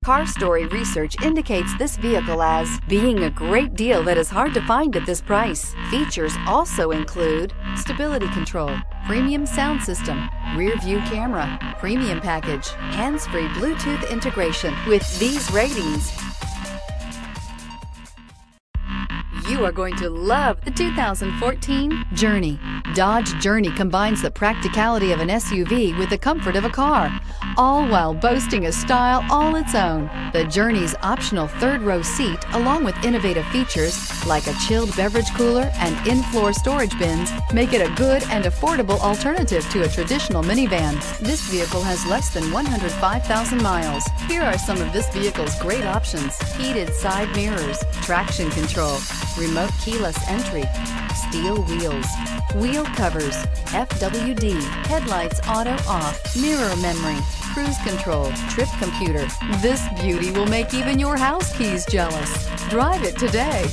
Car Story research indicates this vehicle as being a great deal that is hard to find at this price. Features also include stability control, premium sound system, rear view camera, premium package, hands-free Bluetooth integration. With these ratings, you are going to love the 2014 Journey. Dodge Journey combines the practicality of an SUV with the comfort of a car, all while boasting a style all its own. The Journey's optional third-row seat, along with innovative features like a chilled beverage cooler and in-floor storage bins, make it a good and affordable alternative to a traditional minivan. This vehicle has less than 105,000 miles. Here are some of this vehicle's great options: heated side mirrors, traction control, remote keyless entry, steel wheels, wheel covers, FWD, headlights auto off, mirror memory, cruise control, trip computer. This beauty will make even your house keys jealous. Drive it today.